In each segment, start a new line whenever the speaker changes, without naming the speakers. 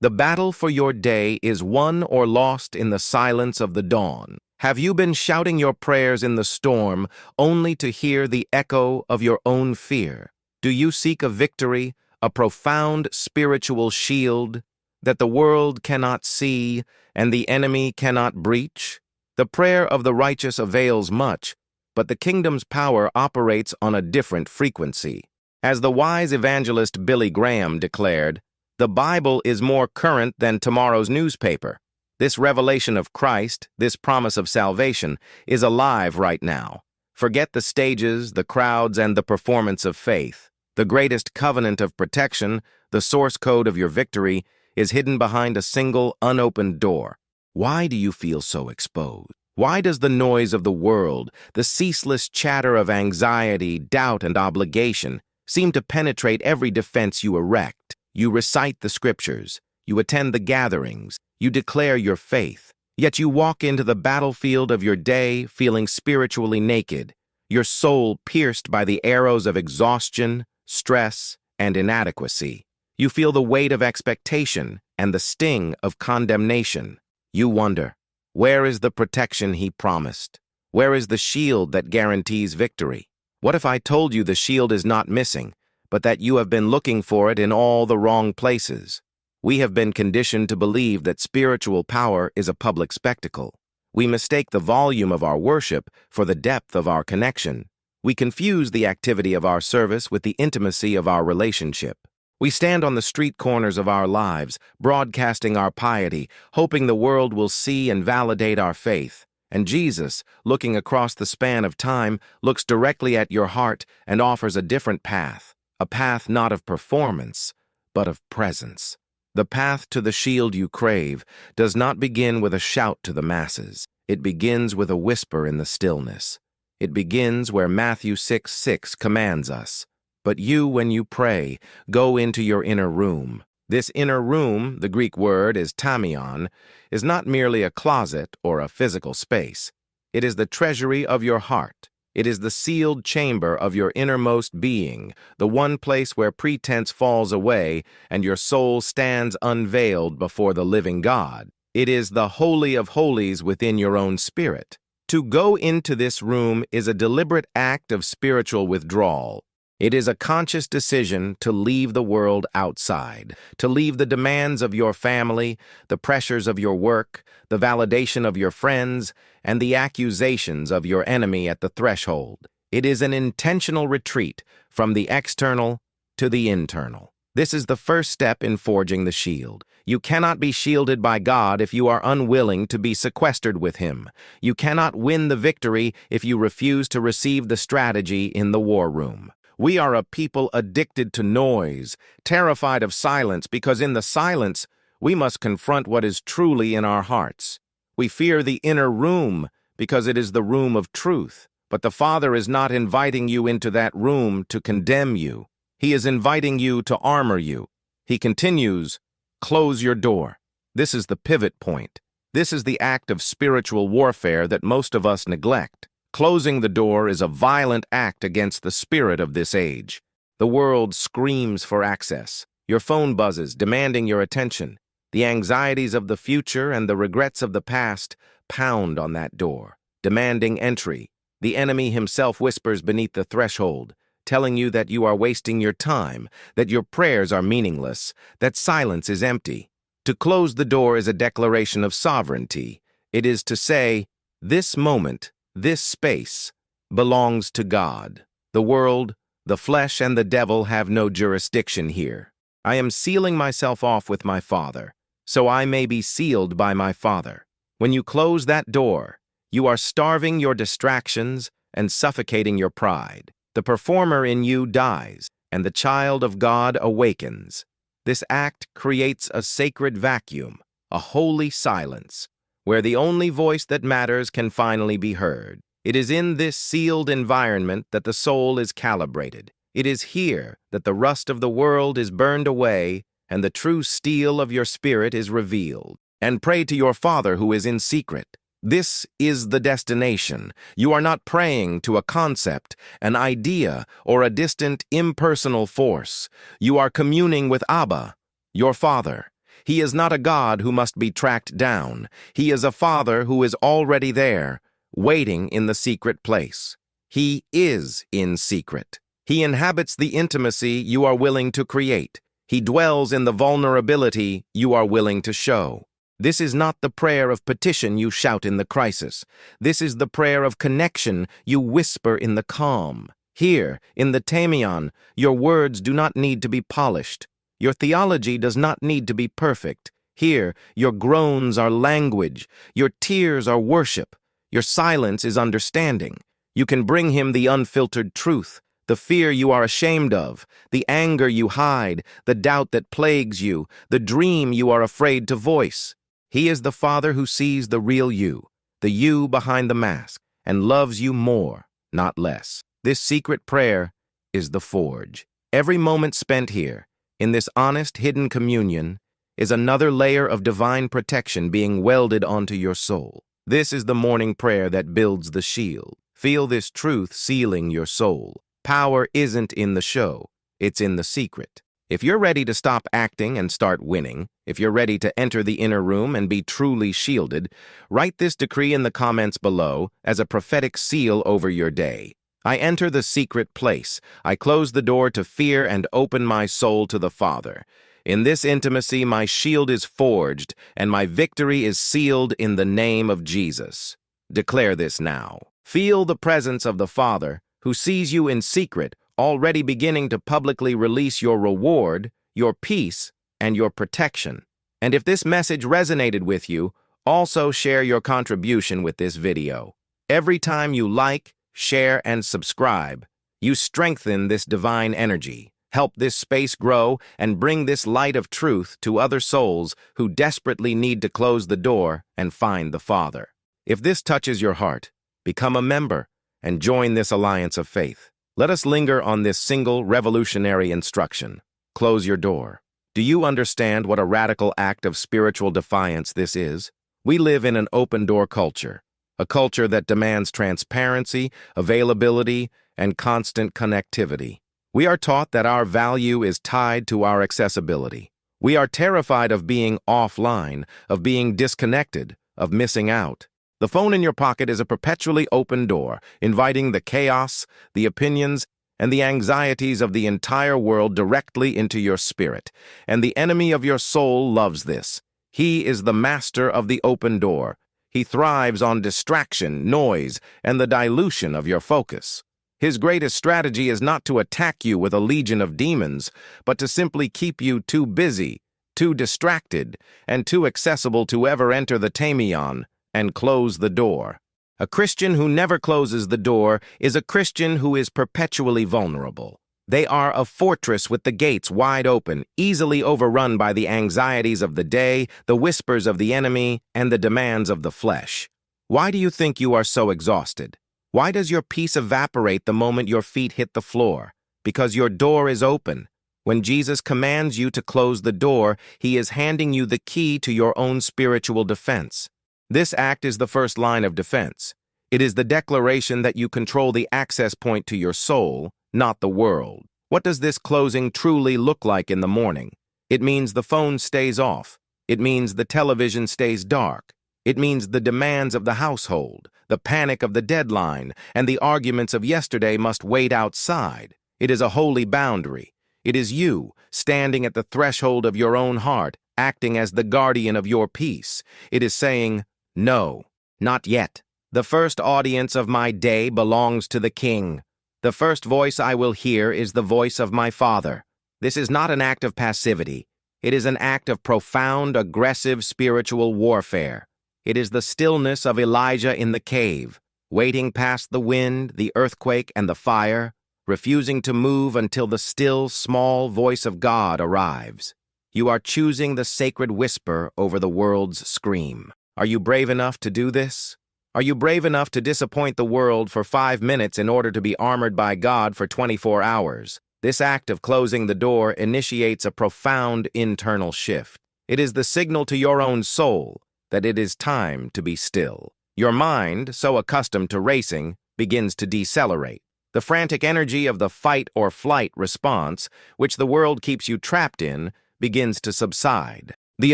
The battle for your day is won or lost in the silence of the dawn. Have you been shouting your prayers in the storm only to hear the echo of your own fear? Do you seek a victory, a profound spiritual shield that the world cannot see and the enemy cannot breach? The prayer of the righteous avails much, but the kingdom's power operates on a different frequency. As the wise evangelist Billy Graham declared, "The Bible is more current than tomorrow's newspaper." This revelation of Christ, this promise of salvation, is alive right now. Forget the stages, the crowds, and the performance of faith. The greatest covenant of protection, the source code of your victory, is hidden behind a single unopened door. Why do you feel so exposed? Why does the noise of the world, the ceaseless chatter of anxiety, doubt, and obligation seem to penetrate every defense you erect? You recite the scriptures, you attend the gatherings, you declare your faith, yet you walk into the battlefield of your day feeling spiritually naked, your soul pierced by the arrows of exhaustion, stress, and inadequacy. You feel the weight of expectation and the sting of condemnation. You wonder, where is the protection he promised? Where is the shield that guarantees victory? What if I told you the shield is not missing, but that you have been looking for it in all the wrong places? We have been conditioned to believe that spiritual power is a public spectacle. We mistake the volume of our worship for the depth of our connection. We confuse the activity of our service with the intimacy of our relationship. We stand on the street corners of our lives, broadcasting our piety, hoping the world will see and validate our faith. And Jesus, looking across the span of time, looks directly at your heart and offers a different path, a path not of performance, but of presence. The path to the shield you crave does not begin with a shout to the masses. It begins with a whisper in the stillness. It begins where Matthew 6:6 commands us. But you, when you pray, go into your inner room. This inner room, the Greek word is tamion, is not merely a closet or a physical space. It is the treasury of your heart. It is the sealed chamber of your innermost being, the one place where pretense falls away and your soul stands unveiled before the living God. It is the holy of holies within your own spirit. To go into this room is a deliberate act of spiritual withdrawal. It is a conscious decision to leave the world outside, to leave the demands of your family, the pressures of your work, the validation of your friends, and the accusations of your enemy at the threshold. It is an intentional retreat from the external to the internal. This is the first step in forging the shield. You cannot be shielded by God if you are unwilling to be sequestered with Him. You cannot win the victory if you refuse to receive the strategy in the war room. We are a people addicted to noise, terrified of silence, because in the silence, we must confront what is truly in our hearts. We fear the inner room because it is the room of truth. But the Father is not inviting you into that room to condemn you. He is inviting you to armor you. He continues, close your door. This is the pivot point. This is the act of spiritual warfare that most of us neglect. Closing the door is a violent act against the spirit of this age. The world screams for access. Your phone buzzes, demanding your attention. The anxieties of the future and the regrets of the past pound on that door, demanding entry. The enemy himself whispers beneath the threshold, telling you that you are wasting your time, that your prayers are meaningless, that silence is empty. To close the door is a declaration of sovereignty. It is to say, this moment, this space, belongs to God. The world, the flesh, and the devil have no jurisdiction here. I am sealing myself off with my Father, so I may be sealed by my Father. When you close that door, you are starving your distractions and suffocating your pride. The performer in you dies, and the child of God awakens. This act creates a sacred vacuum, a holy silence, where the only voice that matters can finally be heard. It is in this sealed environment that the soul is calibrated. It is here that the rust of the world is burned away and the true steel of your spirit is revealed. And pray to your Father who is in secret. This is the destination. You are not praying to a concept, an idea, or a distant impersonal force. You are communing with Abba, your Father. He is not a God who must be tracked down. He is a Father who is already there, waiting in the secret place. He is in secret. He inhabits the intimacy you are willing to create. He dwells in the vulnerability you are willing to show. This is not the prayer of petition you shout in the crisis. This is the prayer of connection you whisper in the calm. Here, in the Tamion, your words do not need to be polished. Your theology does not need to be perfect. Here, your groans are language. Your tears are worship. Your silence is understanding. You can bring him the unfiltered truth, the fear you are ashamed of, the anger you hide, the doubt that plagues you, the dream you are afraid to voice. He is the Father who sees the real you, the you behind the mask, and loves you more, not less. This secret prayer is the forge. Every moment spent here, in this honest, hidden communion, is another layer of divine protection being welded onto your soul. This is the morning prayer that builds the shield. Feel this truth sealing your soul. Power isn't in the show, it's in the secret. If you're ready to stop acting and start winning, if you're ready to enter the inner room and be truly shielded, write this decree in the comments below as a prophetic seal over your day. I enter the secret place. I close the door to fear and open my soul to the Father. In this intimacy, my shield is forged and my victory is sealed in the name of Jesus. Declare this now. Feel the presence of the Father, who sees you in secret, already beginning to publicly release your reward, your peace, and your protection. And if this message resonated with you, also share your contribution with this video. Every time you like, share, and subscribe, you strengthen this divine energy, help this space grow, and bring this light of truth to other souls who desperately need to close the door and find the Father. If this touches your heart, become a member and join this alliance of faith. Let us linger on this single revolutionary instruction. Close your door. Do you understand what a radical act of spiritual defiance this is? We live in an open-door culture, a culture that demands transparency, availability, and constant connectivity. We are taught that our value is tied to our accessibility. We are terrified of being offline, of being disconnected, of missing out. The phone in your pocket is a perpetually open door, inviting the chaos, the opinions, and the anxieties of the entire world directly into your spirit. And the enemy of your soul loves this. He is the master of the open door. He thrives on distraction, noise, and the dilution of your focus. His greatest strategy is not to attack you with a legion of demons, but to simply keep you too busy, too distracted, and too accessible to ever enter the Tamion and close the door. A Christian who never closes the door is a Christian who is perpetually vulnerable. They are a fortress with the gates wide open, easily overrun by the anxieties of the day, the whispers of the enemy, and the demands of the flesh. Why do you think you are so exhausted? Why does your peace evaporate the moment your feet hit the floor? Because your door is open. When Jesus commands you to close the door, he is handing you the key to your own spiritual defense. This act is the first line of defense. It is the declaration that you control the access point to your soul, not the world. What does this closing truly look like in the morning? It means the phone stays off. It means the television stays dark. It means the demands of the household, the panic of the deadline, and the arguments of yesterday must wait outside. It is a holy boundary. It is you, standing at the threshold of your own heart, acting as the guardian of your peace. It is saying, "No, not yet. The first audience of my day belongs to the King. The first voice I will hear is the voice of my Father." This is not an act of passivity. It is an act of profound, aggressive spiritual warfare. It is the stillness of Elijah in the cave, waiting past the wind, the earthquake, and the fire, refusing to move until the still, small voice of God arrives. You are choosing the sacred whisper over the world's scream. Are you brave enough to do this? Are you brave enough to disappoint the world for 5 minutes in order to be armored by God for 24 hours? This act of closing the door initiates a profound internal shift. It is the signal to your own soul that it is time to be still. Your mind, so accustomed to racing, begins to decelerate. The frantic energy of the fight or flight response, which the world keeps you trapped in, begins to subside. The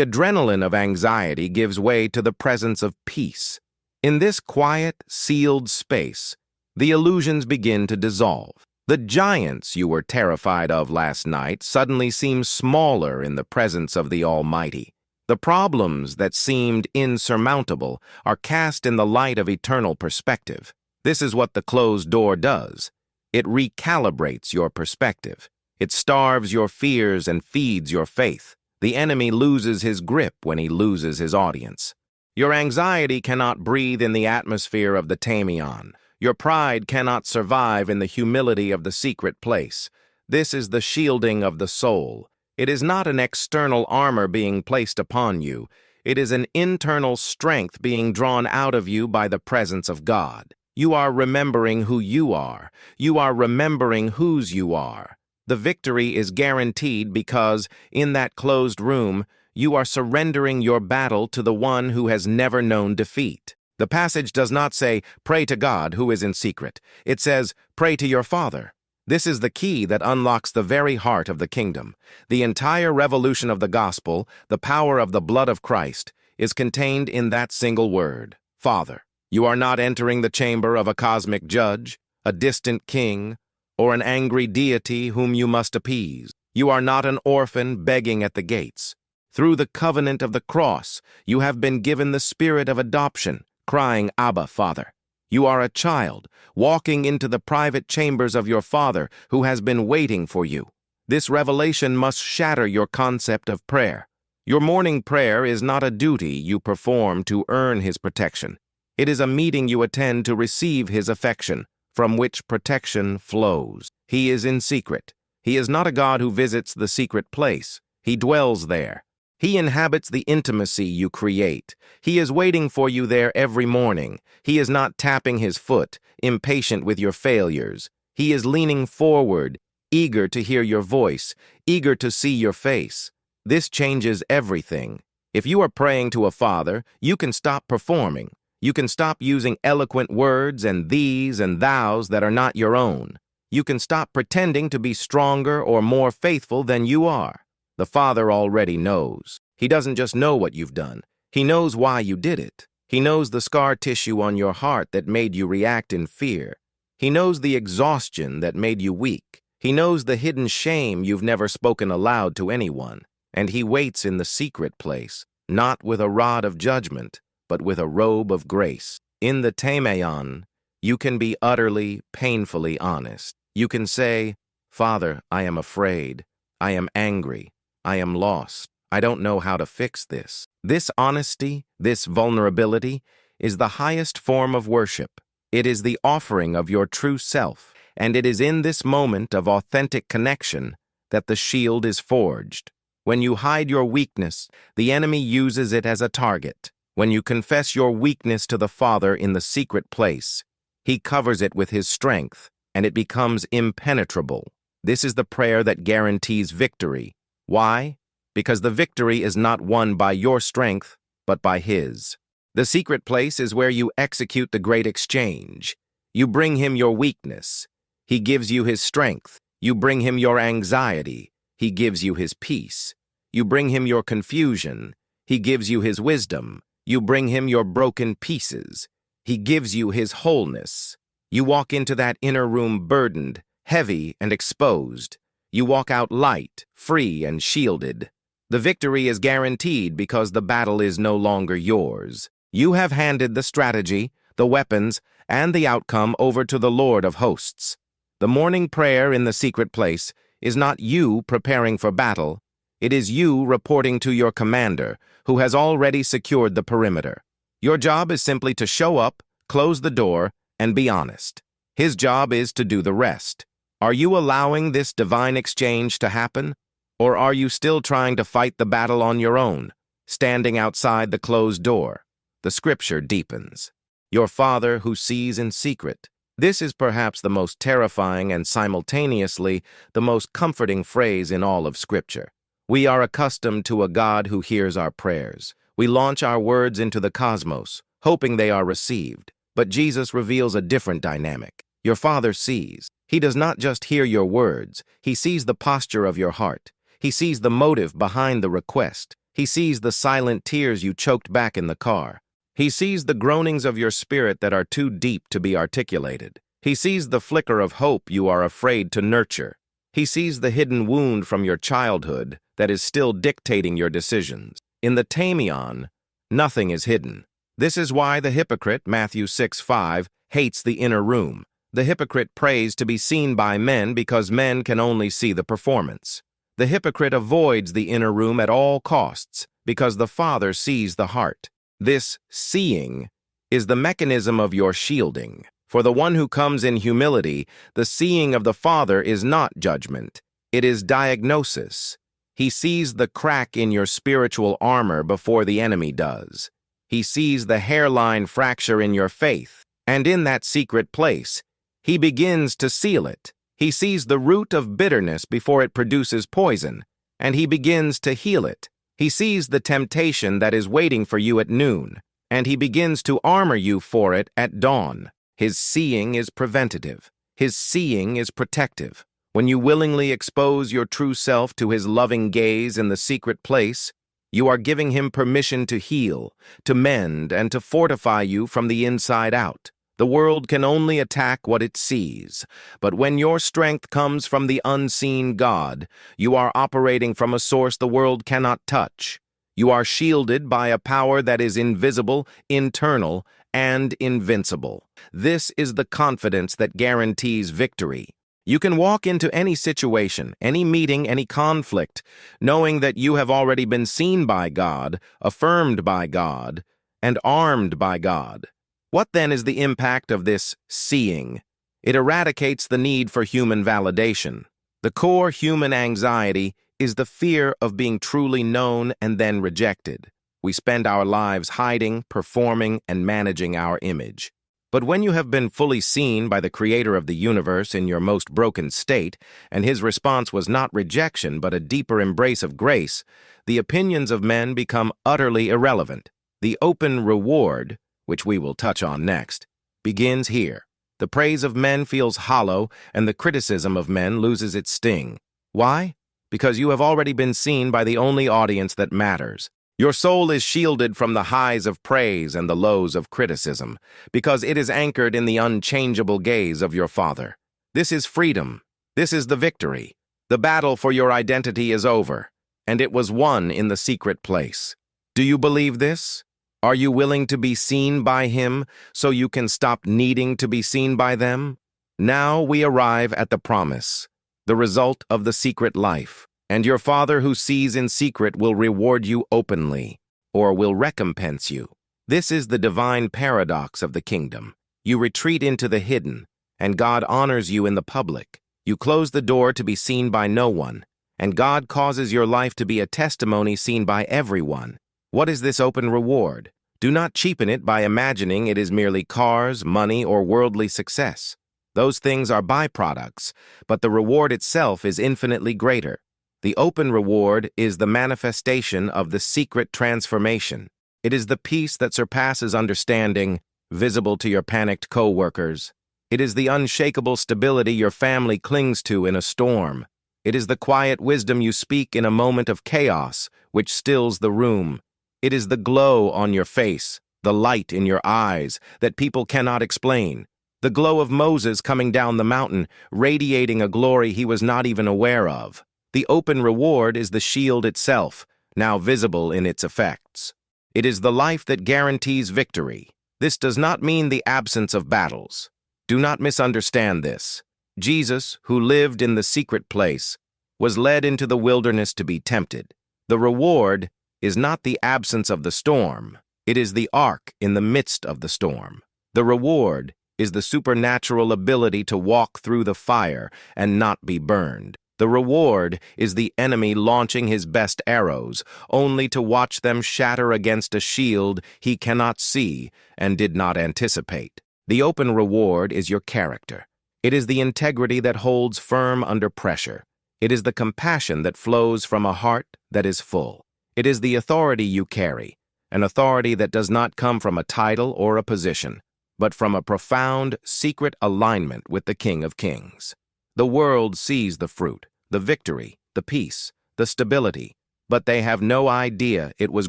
adrenaline of anxiety gives way to the presence of peace. In this quiet, sealed space, the illusions begin to dissolve. The giants you were terrified of last night suddenly seem smaller in the presence of the Almighty. The problems that seemed insurmountable are cast in the light of eternal perspective. This is what the closed door does. It recalibrates your perspective. It starves your fears and feeds your faith. The enemy loses his grip when he loses his audience. Your anxiety cannot breathe in the atmosphere of the Tamion. Your pride cannot survive in the humility of the secret place. This is the shielding of the soul. It is not an external armor being placed upon you. It is an internal strength being drawn out of you by the presence of God. You are remembering who you are. You are remembering whose you are. The victory is guaranteed because, in that closed room, you are surrendering your battle to the one who has never known defeat. The passage does not say, pray to God who is in secret. It says, pray to your Father. This is the key that unlocks the very heart of the kingdom. The entire revolution of the gospel, the power of the blood of Christ, is contained in that single word, Father. You are not entering the chamber of a cosmic judge, a distant king, or an angry deity whom you must appease. You are not an orphan begging at the gates. Through the covenant of the cross, you have been given the spirit of adoption, crying, Abba, Father. You are a child, walking into the private chambers of your Father who has been waiting for you. This revelation must shatter your concept of prayer. Your morning prayer is not a duty you perform to earn His protection. It is a meeting you attend to receive His affection, from which protection flows. He is in secret. He is not a God who visits the secret place. He dwells there. He inhabits the intimacy you create. He is waiting for you there every morning. He is not tapping his foot, impatient with your failures. He is leaning forward, eager to hear your voice, eager to see your face. This changes everything. If you are praying to a Father, you can stop performing. You can stop using eloquent words and these and thous that are not your own. You can stop pretending to be stronger or more faithful than you are. The Father already knows. He doesn't just know what you've done. He knows why you did it. He knows the scar tissue on your heart that made you react in fear. He knows the exhaustion that made you weak. He knows the hidden shame you've never spoken aloud to anyone. And He waits in the secret place, not with a rod of judgment, but with a robe of grace. In the Tamion, you can be utterly, painfully honest. You can say, Father, I am afraid. I am angry. I am lost. I don't know how to fix this. This honesty, this vulnerability, is the highest form of worship. It is the offering of your true self, and it is in this moment of authentic connection that the shield is forged. When you hide your weakness, the enemy uses it as a target. When you confess your weakness to the Father in the secret place, He covers it with His strength, and it becomes impenetrable. This is the prayer that guarantees victory. Why? Because the victory is not won by your strength, but by His. The secret place is where you execute the great exchange. You bring Him your weakness. He gives you His strength. You bring Him your anxiety. He gives you His peace. You bring Him your confusion. He gives you His wisdom. You bring Him your broken pieces. He gives you His wholeness. You walk into that inner room burdened, heavy, and exposed. You walk out light, free, and shielded. The victory is guaranteed because the battle is no longer yours. You have handed the strategy, the weapons, and the outcome over to the Lord of hosts. The morning prayer in the secret place is not you preparing for battle. It is you reporting to your commander, who has already secured the perimeter. Your job is simply to show up, close the door, and be honest. His job is to do the rest. Are you allowing this divine exchange to happen? Or are you still trying to fight the battle on your own, standing outside the closed door? The scripture deepens. Your Father who sees in secret. This is perhaps the most terrifying and simultaneously the most comforting phrase in all of Scripture. We are accustomed to a God who hears our prayers. We launch our words into the cosmos, hoping they are received. But Jesus reveals a different dynamic. Your Father sees. He does not just hear your words. He sees the posture of your heart. He sees the motive behind the request. He sees the silent tears you choked back in the car. He sees the groanings of your spirit that are too deep to be articulated. He sees the flicker of hope you are afraid to nurture. He sees the hidden wound from your childhood that is still dictating your decisions. In the Tamion, nothing is hidden. This is why the hypocrite, Matthew 6:5, hates the inner room. The hypocrite prays to be seen by men because men can only see the performance. The hypocrite avoids the inner room at all costs because the Father sees the heart. This seeing is the mechanism of your shielding. For the one who comes in humility, the seeing of the Father is not judgment. It is diagnosis. He sees the crack in your spiritual armor before the enemy does. He sees the hairline fracture in your faith, and in that secret place, he begins to seal it. He sees the root of bitterness before it produces poison, and he begins to heal it. He sees the temptation that is waiting for you at noon, and he begins to armor you for it at dawn. His seeing is preventative. His seeing is protective. When you willingly expose your true self to his loving gaze in the secret place, you are giving him permission to heal, to mend, and to fortify you from the inside out. The world can only attack what it sees, but when your strength comes from the unseen God, you are operating from a source the world cannot touch. You are shielded by a power that is invisible, internal, and invincible. This is the confidence that guarantees victory. You can walk into any situation, any meeting, any conflict, knowing that you have already been seen by God, affirmed by God, and armed by God. What then is the impact of this seeing? It eradicates the need for human validation. The core human anxiety is the fear of being truly known and then rejected. We spend our lives hiding, performing, and managing our image. But when you have been fully seen by the Creator of the universe in your most broken state, and his response was not rejection but a deeper embrace of grace, the opinions of men become utterly irrelevant. The open reward, which we will touch on next, begins here. The praise of men feels hollow, and the criticism of men loses its sting. Why? Because you have already been seen by the only audience that matters. Your soul is shielded from the highs of praise and the lows of criticism, because it is anchored in the unchangeable gaze of your Father. This is freedom. This is the victory. The battle for your identity is over, and it was won in the secret place. Do you believe this? Are you willing to be seen by him so you can stop needing to be seen by them? Now we arrive at the promise, the result of the secret life. And your Father who sees in secret will reward you openly, or will recompense you. This is the divine paradox of the kingdom. You retreat into the hidden, and God honors you in the public. You close the door to be seen by no one, and God causes your life to be a testimony seen by everyone. What is this open reward? Do not cheapen it by imagining it is merely cars, money, or worldly success. Those things are byproducts, but the reward itself is infinitely greater. The open reward is the manifestation of the secret transformation. It is the peace that surpasses understanding, visible to your panicked co-workers. It is the unshakable stability your family clings to in a storm. It is the quiet wisdom you speak in a moment of chaos, which stills the room. It is the glow on your face, the light in your eyes that people cannot explain. The glow of Moses coming down the mountain, radiating a glory he was not even aware of. The open reward is the shield itself, now visible in its effects. It is the life that guarantees victory. This does not mean the absence of battles. Do not misunderstand this. Jesus, who lived in the secret place, was led into the wilderness to be tempted. The reward is not the absence of the storm. It is the ark in the midst of the storm. The reward is the supernatural ability to walk through the fire and not be burned. The reward is the enemy launching his best arrows, only to watch them shatter against a shield he cannot see and did not anticipate. The open reward is your character. It is the integrity that holds firm under pressure. It is the compassion that flows from a heart that is full. It is the authority you carry, an authority that does not come from a title or a position, but from a profound, secret alignment with the King of Kings. The world sees the fruit, the victory, the peace, the stability, but they have no idea it was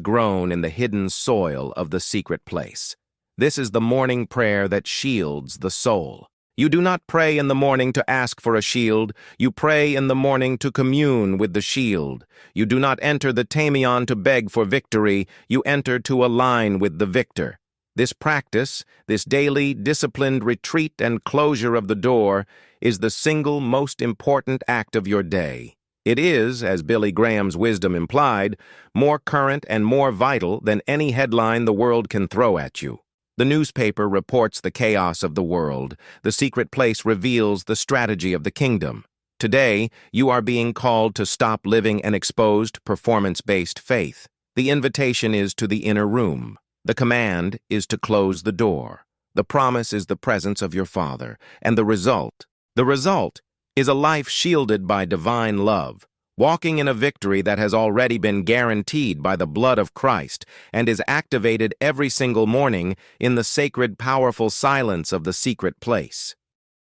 grown in the hidden soil of the secret place. This is the morning prayer that shields the soul. You do not pray in the morning to ask for a shield. You pray in the morning to commune with the shield. You do not enter the tamion to beg for victory. You enter to align with the victor. This practice, this daily disciplined retreat and closure of the door, is the single most important act of your day. It is, as Billy Graham's wisdom implied, more current and more vital than any headline the world can throw at you. The newspaper reports the chaos of the world. The secret place reveals the strategy of the kingdom. Today, you are being called to stop living an exposed, performance-based faith. The invitation is to the inner room. The command is to close the door. The promise is the presence of your Father. And the result is a life shielded by divine love, walking in a victory that has already been guaranteed by the blood of Christ and is activated every single morning in the sacred, powerful silence of the secret place.